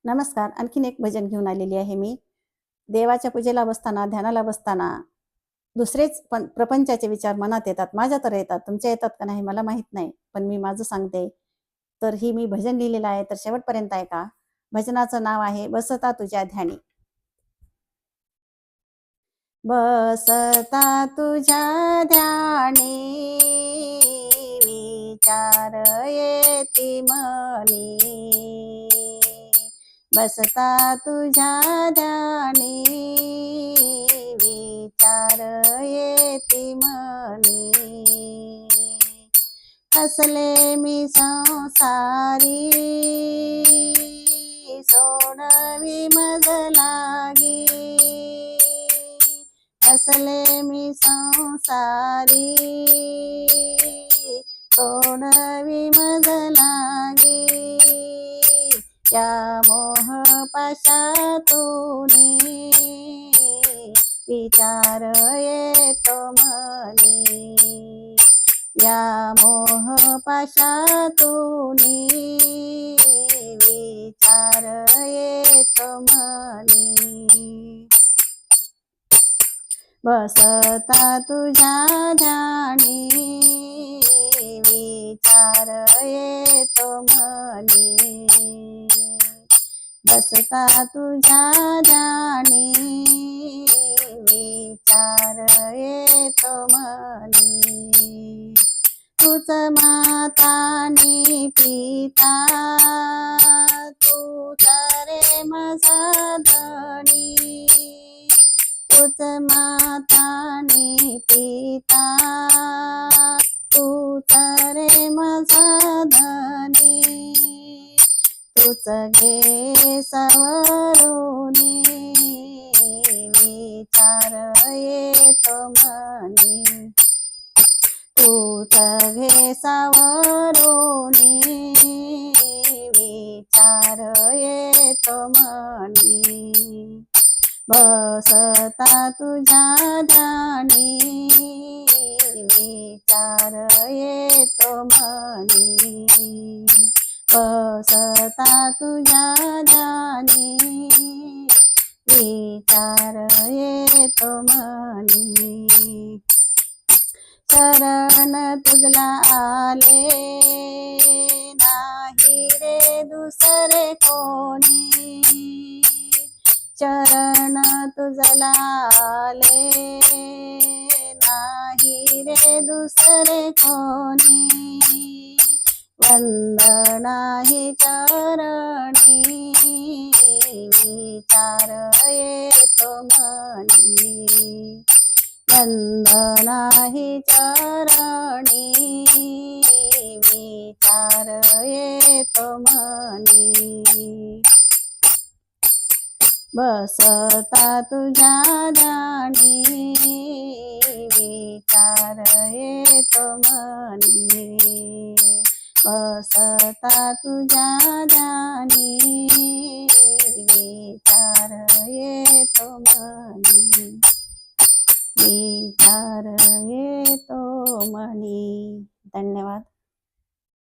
नमस्कार. आणखीन एक भजन घेऊन आलेली आहे मी. देवाच्या पूजेला बसताना, ध्यानाला बसताना दुसरेच पण प्रपंचाचे विचार मनात येतात. माझ्या तर येतात. तुमच्या येतात का नाही मला माहीत नाही. पण मी माझं सांगते. तर ही मी भजन लिहिलेलं आहे, तर शेवटपर्यंत ऐका. भजनाचं नाव आहे बसता तुझ्या ध्यानी. बसता तुझ्या ध्यानी विचार येती मनी. बसता तुझ्या ध्यानी विचार येती मनी. असले मी संसारी सोडवी मज लागी. असले मी संसारी सोडवी मज लागी. या मोह पाशातून विचार येतो मनी. या मोह पाशातून विचार येतो मनी. बसता तुझ्या ध्यानी विचार येतो मनी. बसता तुझ्या ध्यानी विचार येतो मनी. तूच माता आणि पिता तूच रे माझा धनी. तूच माता आणि पिता तूच रे माझा धनी. तूच घे सावरुनी विचार येतो मनी. तूच घे सावरुनी विचार येतो मनी. बसता तुझ्या ध्यानी विचार येतो मनी. बसता तुझ्या ध्यानी विचार येतो मनी. शरण तुझला आले नाही रे दुसरे कोणी. शरण तुझला आले नाही रे दुसरे कोणी. वंदना ही चरणी विचार येतो मनी. वंदना ही चरणी विचार येतो मनी. बसता तुझ्या ध्यानी विचार येतो मनी. बसता तुझ्या ध्यानी